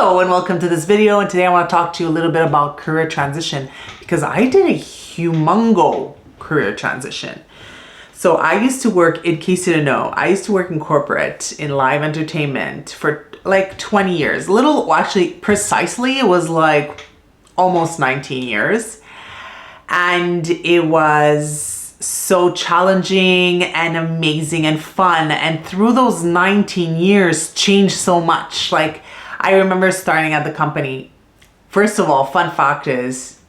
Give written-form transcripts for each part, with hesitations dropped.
Hello and welcome to this video, and today I want to talk to you a little bit about career transition because I did a humongo career transition. So I used to work, in case you didn't know, I used to work in corporate in live entertainment for like 20 years. Actually precisely it was like almost 19 years. And it was so challenging and amazing and fun. And through those 19 years changed so much. Like I remember starting at the company. First of all, fun fact is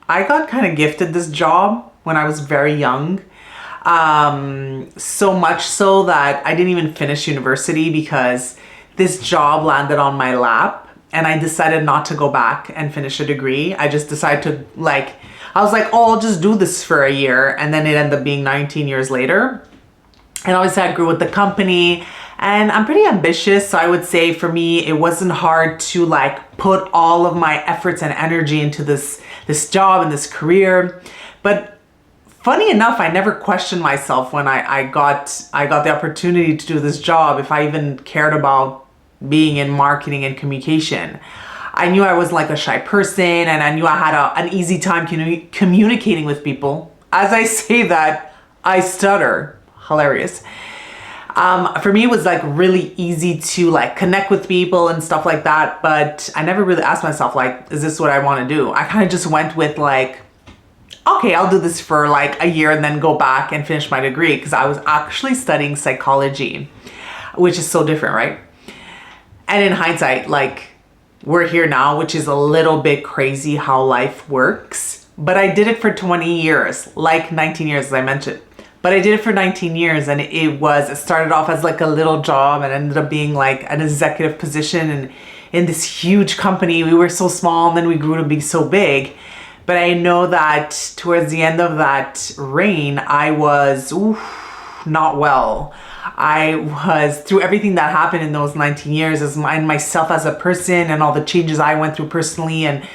I got kind of gifted this job when I was very young. So much so that I didn't even finish university because this job landed on my lap and I decided not to go back and finish a degree. I just decided to I was like, oh, I'll just do this for a year. And then it ended up being 19 years later. And obviously I grew with the company and I'm pretty ambitious. So I would say for me, it wasn't hard to put all of my efforts and energy into this job and this career. But funny enough, I never questioned myself when I got the opportunity to do this job, if I even cared about being in marketing and communication. I knew I was like a shy person and I knew I had an easy time communicating with people. As I say that, I stutter. Hilarious. For me, it was really easy to connect with people and stuff like that. But I never really asked myself, is this what I want to do? I kind of just went with okay, I'll do this for a year and then go back and finish my degree, because I was actually studying psychology, which is so different, right? And in hindsight, we're here now, which is a little bit crazy how life works. But I did it for 20 years, 19 years, as I mentioned. But I did it for 19 years and it started off as a little job and ended up being an executive position. And in this huge company, we were so small and then we grew to be so big. But I know that towards the end of that reign, I was not well. I was, through everything that happened in those 19 years, and myself as a person and all the changes I went through personally and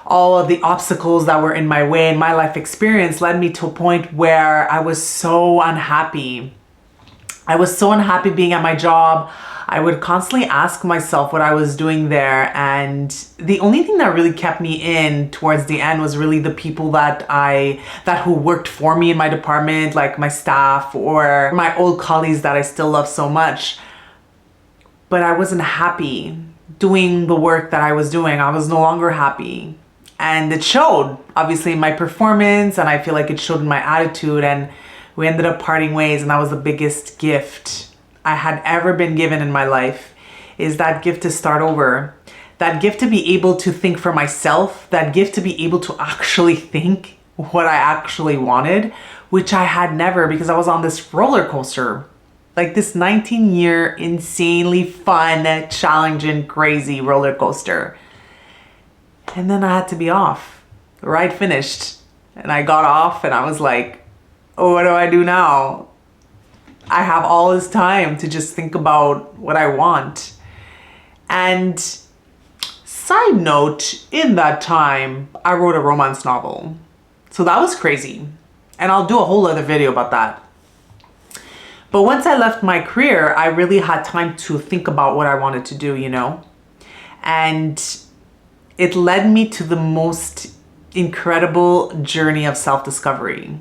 all of the obstacles that were in my way and my life experience led me to a point where I was so unhappy. I was so unhappy being at my job. I would constantly ask myself what I was doing there. And the only thing that really kept me in towards the end was really the people who worked for me in my department, like my staff or my old colleagues that I still love so much. But I wasn't happy doing the work that I was doing. I was no longer happy. And it showed, obviously, in my performance, and I feel like it showed in my attitude, and we ended up parting ways, and that was the biggest gift I had ever been given in my life, is that gift to start over. That gift to be able to think for myself, that gift to be able to actually think what I actually wanted, which I had never, because I was on this roller coaster, this 19-year, insanely fun, challenging, crazy roller coaster. And then I had to be off. The ride finished and I got off and I was like, oh, what do I do now? I have all this time to just think about what I want. And side note, in that time, I wrote a romance novel. So that was crazy. And I'll do a whole other video about that. But once I left my career, I really had time to think about what I wanted to do, And it led me to the most incredible journey of self-discovery.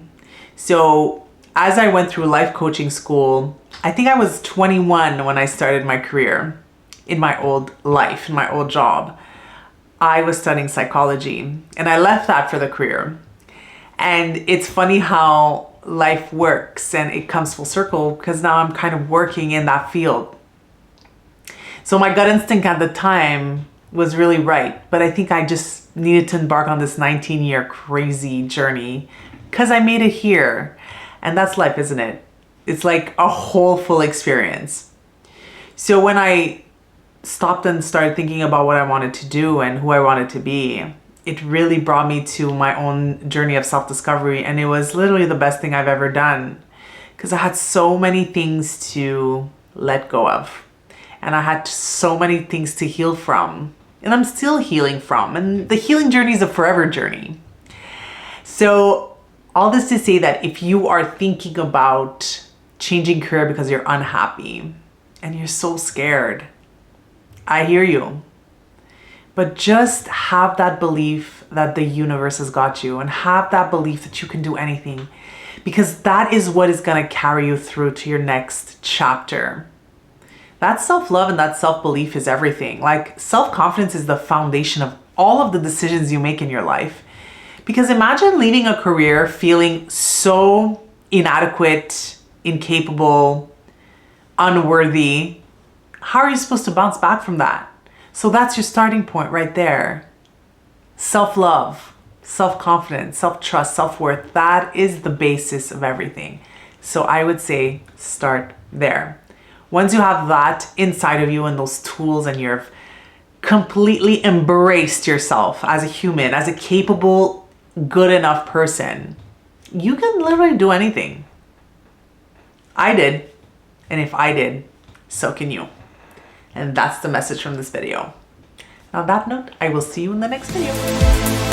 So as I went through life coaching school, I think I was 21 when I started my career in my old life, in my old job. I was studying psychology and I left that for the career. And it's funny how life works and it comes full circle, because now I'm kind of working in that field. So my gut instinct at the time was really right, but I think I just needed to embark on this 19-year crazy journey because I made it here. And that's life, isn't it? It's like a whole full experience. So when I stopped and started thinking about what I wanted to do and who I wanted to be, it really brought me to my own journey of self-discovery. And it was literally the best thing I've ever done, because I had so many things to let go of. And I had so many things to heal from. And I'm still healing from. And the healing journey is a forever journey. So all this to say that if you are thinking about changing career because you're unhappy and you're so scared, I hear you. But just have that belief that the universe has got you, and have that belief that you can do anything, because that is what is going to carry you through to your next chapter. That self-love and that self-belief is everything. Like, self-confidence is the foundation of all of the decisions you make in your life. Because imagine leaving a career feeling so inadequate, incapable, unworthy. How are you supposed to bounce back from that? So that's your starting point right there. Self-love, self-confidence, self-trust, self-worth, that is the basis of everything. So I would say start there. Once you have that inside of you and those tools, and you've completely embraced yourself as a human, as a capable, good enough person, you can literally do anything. I did. And if I did, so can you. And that's the message from this video. On that note, I will see you in the next video.